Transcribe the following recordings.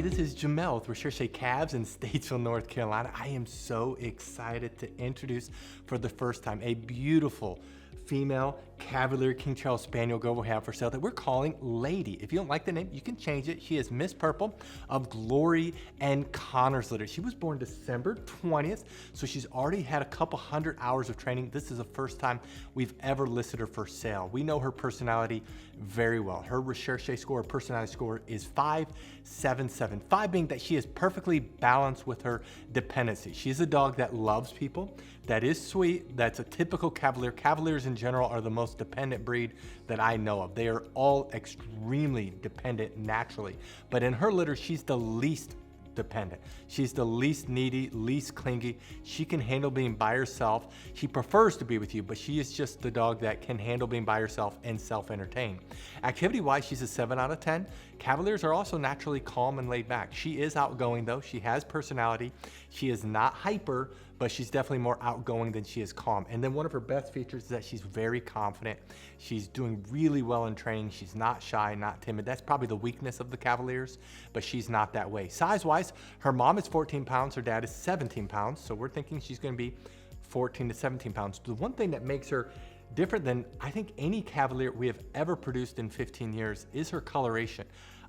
this is Jamel with Recherche Calves in Statesville, North Carolina. I am so excited to introduce for the first time a beautiful female Cavalier King Charles Spaniel girl we have for sale that we're calling Lady. If you don't like the name, you can change it. She is Miss Purple of Glory and Conor's litter. She was born December 20th, so she's already had a couple hundred hours of training. This is the first time we've ever listed her for sale. We know her personality very well. Her Recherche score, personality score is 577. 5 being that she is perfectly balanced with her dependency. She's a dog that loves people, that is sweet, that's a typical Cavalier. Cavaliers in general are the most dependent breed that I know of. They are all extremely dependent naturally, but in her litter, she's the least dependent. She's the least needy, least clingy. She can handle being by herself. She prefers to be with you, but she is just the dog that can handle being by herself and self-entertain. Activity-wise, she's a 7 out of 10. Cavaliers are also naturally calm and laid back. She is outgoing though. She has personality. She is not hyper, but she's definitely more outgoing than she is calm. And then one of her best features is that she's very confident. She's doing really well in training. She's not shy, not timid. That's probably the weakness of the Cavaliers, but she's not that way. Size-wise, her mom is 14 pounds, her dad is 17 pounds, so we're thinking she's gonna be 14 to 17 pounds. The one thing that makes her different than I think any Cavalier we have ever produced in 15 years is her coloration.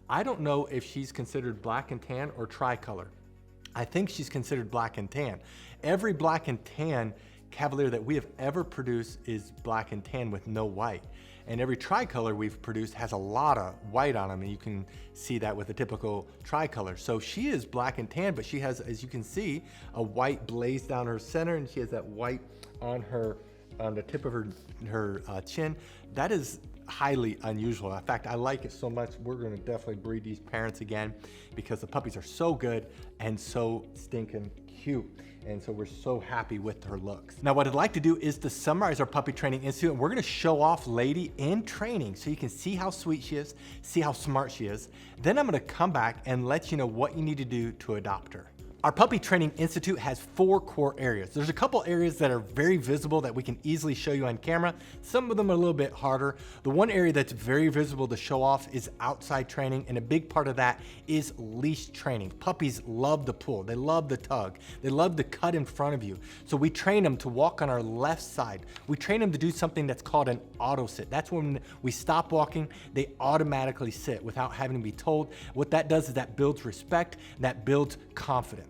I don't know if she's considered black and tan or tricolor. I think she's considered black and tan. Every black and tan Cavalier that we have ever produced is black and tan with no white. And every tricolor we've produced has a lot of white on them, and you can see that with a typical tricolor. So she is black and tan, but she has, as you can see, a white blaze down her center, and she has that white on the tip of her chin. That is highly unusual. In fact, I like it so much, we're gonna definitely breed these parents again because the puppies are so good and so stinking cute. And so we're so happy with her looks. Now, what I'd like to do is to summarize our Puppy Training Institute, and we're gonna show off Lady in training so you can see how sweet she is, see how smart she is. Then I'm gonna come back and let you know what you need to do to adopt her. Our Puppy Training Institute has 4 core areas. There's a couple areas that are very visible that we can easily show you on camera. Some of them are a little bit harder. The one area that's very visible to show off is outside training, and a big part of that is leash training. Puppies love the pull, they love the tug, they love the cut in front of you. So we train them to walk on our left side. We train them to do something that's called an auto sit. That's when we stop walking, they automatically sit without having to be told. What that does is that builds respect, that builds confidence.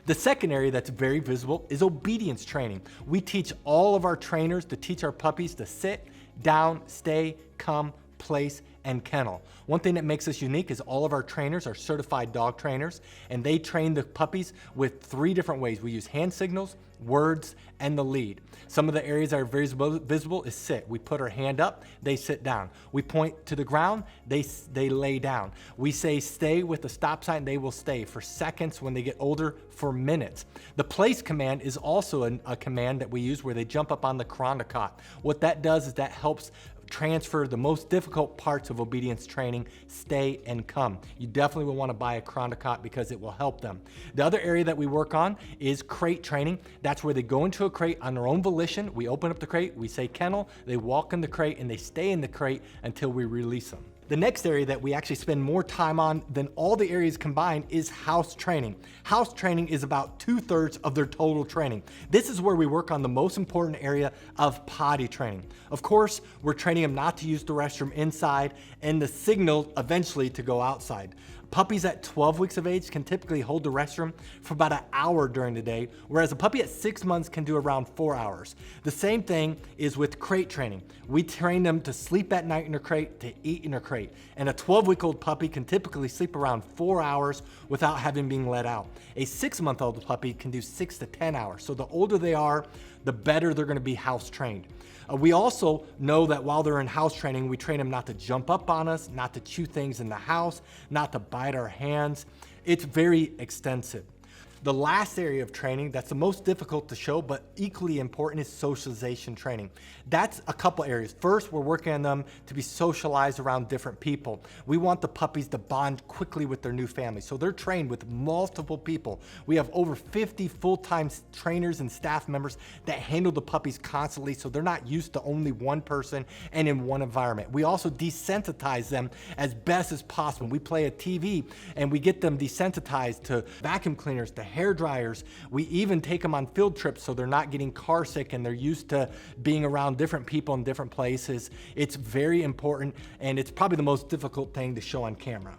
The second area that's very visible is obedience training. We teach all of our trainers to teach our puppies to sit, down, stay, come, place, and kennel. One thing that makes us unique is all of our trainers are certified dog trainers, and they train the puppies with 3 different ways. We use hand signals, words, and the lead. Some of the areas that are very visible is sit. We put our hand up, they sit down. We point to the ground, they lay down. We say stay with the stop sign, they will stay for seconds. When they get older, for minutes. The place command is also a command that we use where they jump up on the cronocot. What that does is that helps transfer the most difficult parts of obedience training, stay and come. You definitely will want to buy a cronocot because it will help them. The other area that we work on is crate training. That's where they go into a crate on their own volition. We open up the crate, we say kennel, they walk in the crate, and they stay in the crate until we release them. The next area that we actually spend more time on than all the areas combined is house training. House training is about 2/3 of their total training. This is where we work on the most important area of potty training. Of course, we're training them not to use the restroom inside and the signal eventually to go outside. Puppies at 12 weeks of age can typically hold the restroom for about an hour during the day, whereas a puppy at 6 months can do around 4 hours. The same thing is with crate training. We train them to sleep at night in a crate, to eat in a crate. And a 12-week-old puppy can typically sleep around 4 hours without having been let out. A 6-month-old puppy can do 6 to 10 hours. So the older they are, the better they're gonna be house trained. We also know that while they're in house training, we train them not to jump up on us, not to chew things in the house, not to bite our hands. It's very extensive. The last area of training that's the most difficult to show, but equally important, is socialization training. That's a couple areas. First, we're working on them to be socialized around different people. We want the puppies to bond quickly with their new family. So they're trained with multiple people. We have over 50 full-time trainers and staff members that handle the puppies constantly, so they're not used to only one person and in one environment. We also desensitize them as best as possible. We play a TV and we get them desensitized to vacuum cleaners, to hair dryers. We even take them on field trips so they're not getting car sick and they're used to being around different people in different places. It's very important, and it's probably the most difficult thing to show on camera.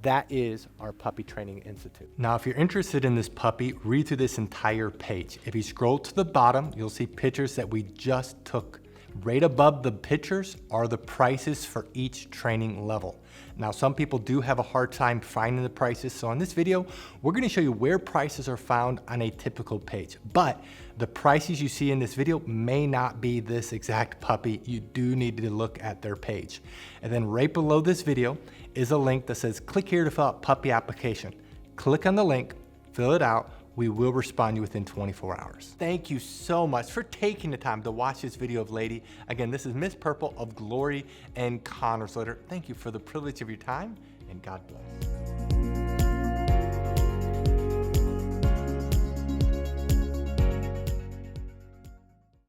That is our Puppy Training Institute. Now, if you're interested in this puppy, read through this entire page. If you scroll to the bottom, you'll see pictures that we just took. Right above the pictures are the prices for each training level. Now, some people do have a hard time finding the prices, so in this video, we're gonna show you where prices are found on a typical page. But the prices you see in this video may not be this exact puppy. You do need to look at their page. And then right below this video is a link that says, click here to fill out puppy application. Click on the link, fill it out. We will respond to you within 24 hours. Thank you so much for taking the time to watch this video of Lady. Again, this is Miss Purple of Glory and Connor's litter. Thank you for the privilege of your time, and God bless.